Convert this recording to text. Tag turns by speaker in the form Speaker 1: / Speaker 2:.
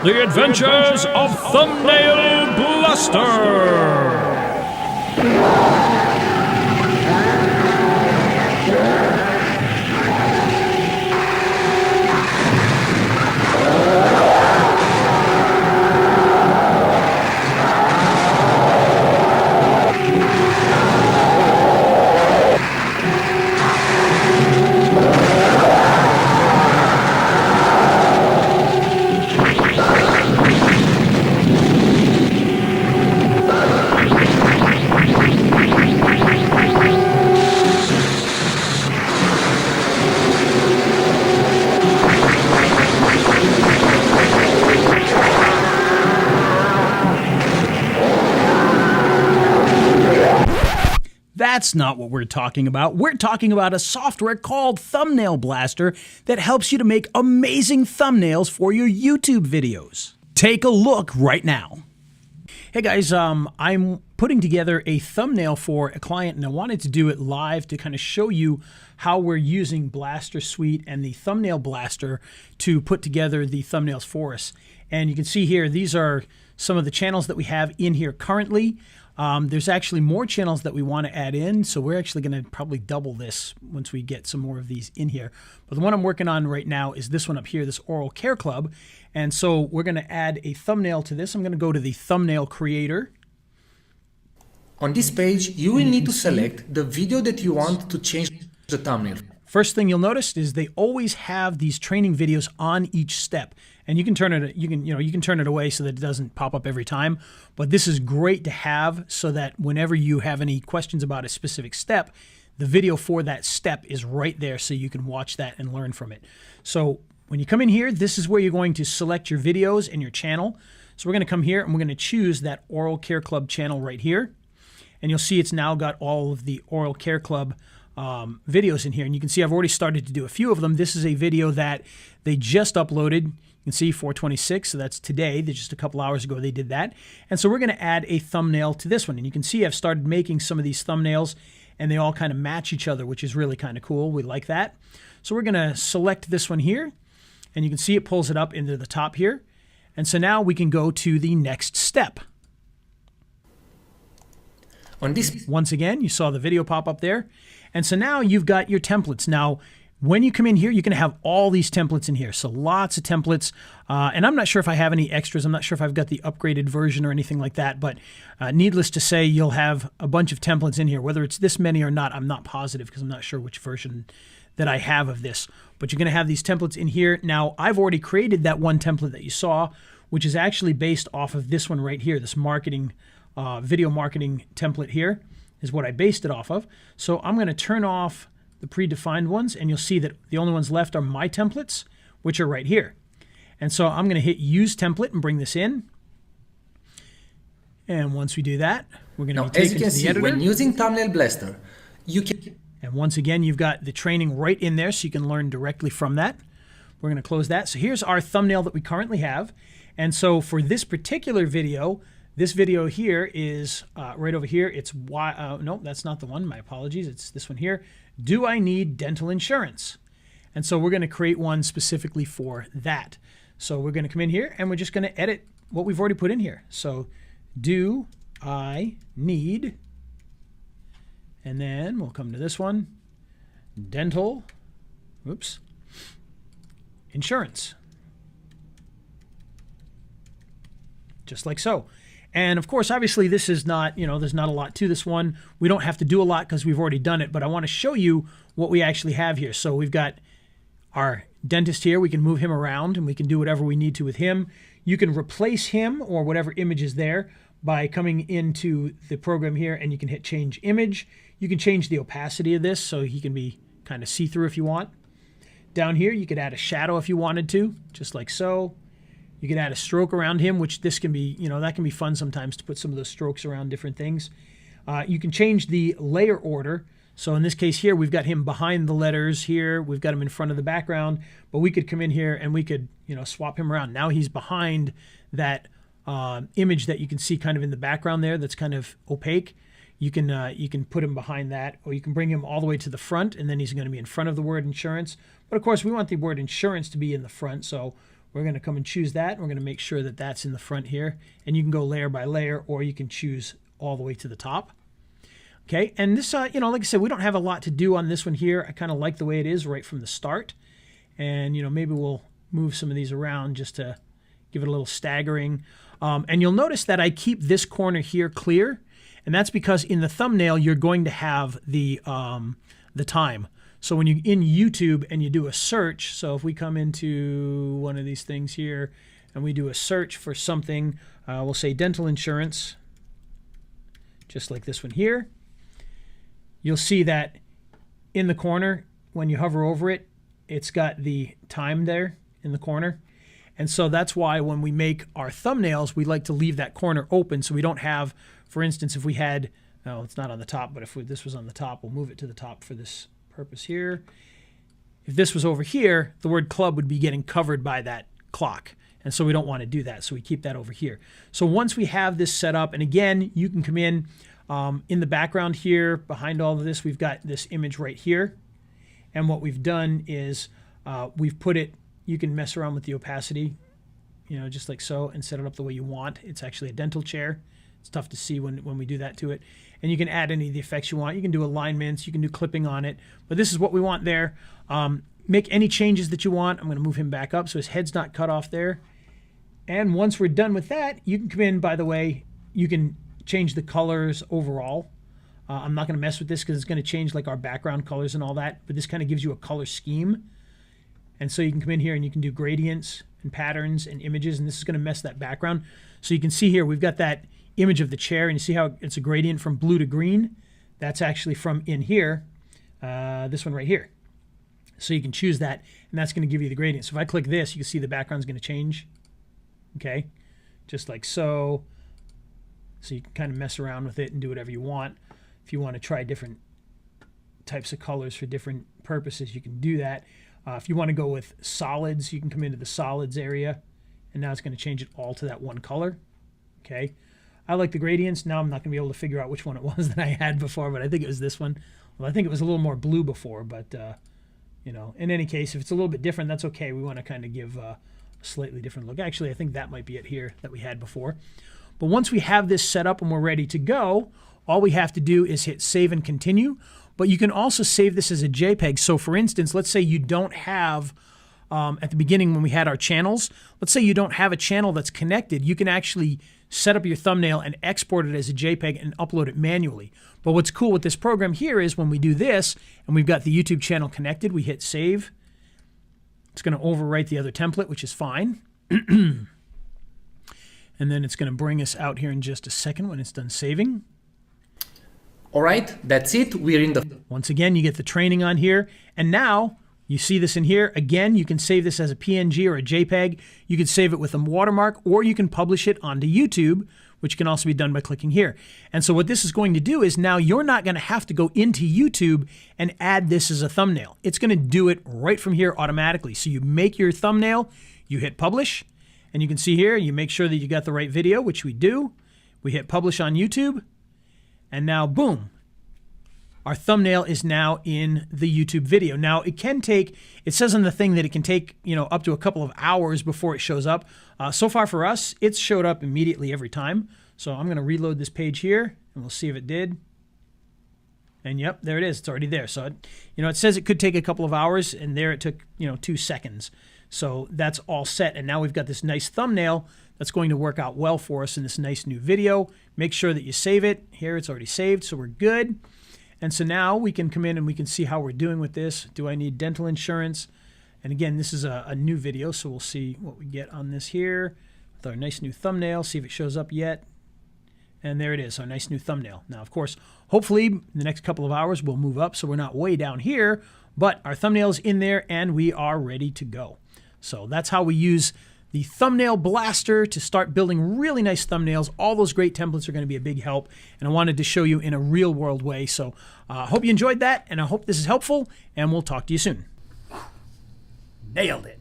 Speaker 1: The Adventures of Thumbnail Blaster! That's not what we're talking about. We're talking about a software called Thumbnail Blaster that helps you to make amazing thumbnails for your YouTube videos. Take a look right now. Hey guys, I'm putting together a thumbnail for a client and I wanted to do it live to kind of show you how we're using Blaster Suite and the Thumbnail Blaster to put together the thumbnails for us. And you can see here, these are some of the channels that we have in here currently. There's actually more channels that we want to add in, so we're actually going to probably double this once we get some more of these in here. But the one I'm working on right now is this one up here, this Oral Care Club. And so we're going to add a thumbnail to this. I'm going to go to the thumbnail creator.
Speaker 2: On this page, you will need to select the video that you want to change the thumbnail.
Speaker 1: First thing you'll notice is they always have these training videos on each step. And you can turn it, you can turn it away so that it doesn't pop up every time. But this is great to have so that whenever you have any questions about a specific step, the video for that step is right there so you can watch that and learn from it. So when you come in here, this is where you're going to select your videos and your channel. So we're going to come here and we're going to choose that Oral Care Club channel right here. And you'll see it's now got all of the Oral Care Club videos in here. And you can see I've already started to do a few of them. This is a video that they just uploaded. You can see 426, so that's today. Just a couple hours ago they did that. And so we're going to add a thumbnail to this one. And you can see I've started making some of these thumbnails and they all kind of match each other, which is really kind of cool. We like that. So we're going to select this one here and you can see it pulls it up into the top here. And so now we can go to the next step.
Speaker 2: On this,
Speaker 1: once again, you saw the video pop up there. And so now you've got your templates. Now, when you come in here, you're going to have all these templates in here. So lots of templates. And I'm not sure if I have any extras. I'm not sure if I've got the upgraded version or anything like that. But needless to say, you'll have a bunch of templates in here. Whether it's this many or not, I'm not positive because I'm not sure which version that I have of this. But you're going to have these templates in here. Now, I've already created that one template that you saw, which is actually based off of this one right here, this marketing, video marketing template here is what I based it off of. So I'm going to turn off the predefined ones, and you'll see that the only ones left are my templates, which are right here. And so I'm going to hit Use Template and bring this in. And once we do that, we're going to be taken to the editor.
Speaker 2: When using Thumbnail Blaster, you can...
Speaker 1: And once again, you've got the training right in there, so you can learn directly from that. We're going to close that. So here's our thumbnail that we currently have. And so for this particular video, this video here is right over here. It's why, no, that's not the one. My apologies. It's this one here. Do I need dental insurance? And so we're going to create one specifically for that. So we're going to come in here and we're just going to edit what we've already put in here. So do I need, and then we'll come to this one, dental, oops, insurance. Just like so. And of course, obviously this is not, there's not a lot to this one. We don't have to do a lot because we've already done it, but I want to show you what we actually have here. So we've got our dentist here. We can move him around and we can do whatever we need to with him. You can replace him or whatever image is there by coming into the program here and you can hit change image. You can change the opacity of this so he can be kind of see-through if you want. Down here, you could add a shadow if you wanted to, just like so. You can add a stroke around him, which this can be, that can be fun sometimes to put some of those strokes around different things. You can change the layer order. So in this case here, we've got him behind the letters here. We've got him in front of the background, but we could come in here and we could, swap him around. Now he's behind that image that you can see kind of in the background there that's kind of opaque. You can put him behind that, or you can bring him all the way to the front, and then he's going to be in front of the word insurance. But of course, we want the word insurance to be in the front, so We're going to come and choose that. We're going to make sure that that's in the front here. And you can go layer by layer, or you can choose all the way to the top. Okay, and this, like I said, we don't have a lot to do on this one here. I kind of like the way it is right from the start. And, maybe we'll move some of these around just to give it a little staggering. And you'll notice that I keep this corner here clear. And that's because in the thumbnail, you're going to have the time. So when you're in YouTube and you do a search, so if we come into one of these things here and we do a search for something, we'll say dental insurance, just like this one here, you'll see that in the corner, when you hover over it, it's got the time there in the corner. And so that's why when we make our thumbnails, we like to leave that corner open so we don't have, for instance, if we had, no, it's not on the top, but if this was on the top, we'll move it to the top for this purpose here. If this was over here, the word club would be getting covered by that clock. And so we don't want to do that. So we keep that over here. So once we have this set up, and again, you can come in the background here, behind all of this, we've got this image right here. And what we've done is we've put it, you can mess around with the opacity, just like so, and set it up the way you want. It's actually a dental chair. It's tough to see when we do that to it. And you can add any of the effects you want. You can do alignments. You can do clipping on it. But this is what we want there. Make any changes that you want. I'm going to move him back up so his head's not cut off there. And once we're done with that, you can come in, by the way, you can change the colors overall. I'm not going to mess with this because it's going to change like our background colors and all that. But this kind of gives you a color scheme. And so you can come in here and you can do gradients and patterns and images. And this is going to mess that background. So you can see here, we've got that image of the chair, and you see how it's a gradient from blue to green. That's actually from in here, this one right here. So you can choose that, and that's going to give you the gradient. So if I click this, you can see the background's going to change. Okay, just like so. So you can kind of mess around with it and do whatever you want. If you want to try different types of colors for different purposes, you can do that. If you want to go with solids, you can come into the solids area, and now it's going to change it all to that one color. Okay. I like the gradients. Now I'm not going to be able to figure out which one it was that I had before, but I think it was this one. Well, I think it was a little more blue before, but, in any case, if it's a little bit different, that's okay. We want to kind of give a slightly different look. Actually, I think that might be it here that we had before. But once we have this set up and we're ready to go, all we have to do is hit save and continue. But you can also save this as a JPEG. So, for instance, let's say you don't have, at the beginning when we had our channels, let's say you don't have a channel that's connected. You can actually set up your thumbnail and export it as a JPEG and upload it manually. But what's cool with this program here is when we do this and we've got the YouTube channel connected, we hit save. It's going to overwrite the other template, which is fine. And then it's going to bring us out here in just a second when it's done saving.
Speaker 2: All right, that's it. We're in the...
Speaker 1: Once again, you get the training on here. And now you see this in here. Again, you can save this as a PNG or a JPEG. You can save it with a watermark, or you can publish it onto YouTube, which can also be done by clicking here. And so what this is going to do is now you're not going to have to go into YouTube and add this as a thumbnail. It's going to do it right from here automatically. So you make your thumbnail, you hit publish, and you can see here, you make sure that you got the right video, which we do. We hit publish on YouTube, and now boom. Our thumbnail is now in the YouTube video. Now it can take, it says on the thing that it can take, up to a couple of hours before it shows up. So far for us, it's showed up immediately every time. So I'm going to reload this page here and we'll see if it did. And yep, there it is. It's already there. So, it says it could take a couple of hours, and there it took, 2 seconds. So that's all set. And now we've got this nice thumbnail that's going to work out well for us in this nice new video. Make sure that you save it. Here it's already saved, so we're good. And so now we can come in and we can see how we're doing with this. Do I need dental insurance? And again, this is a new video, so we'll see what we get on this here with our nice new thumbnail, see if it shows up yet. And there it is, our nice new thumbnail. Now, of course, hopefully in the next couple of hours we'll move up so we're not way down here, but our thumbnail is in there and we are ready to go. So that's how we use the Thumbnail Blaster to start building really nice thumbnails. All those great templates are going to be a big help, and I wanted to show you in a real world way. So I hope you enjoyed that, and I hope this is helpful, and we'll talk to you soon. Nailed it.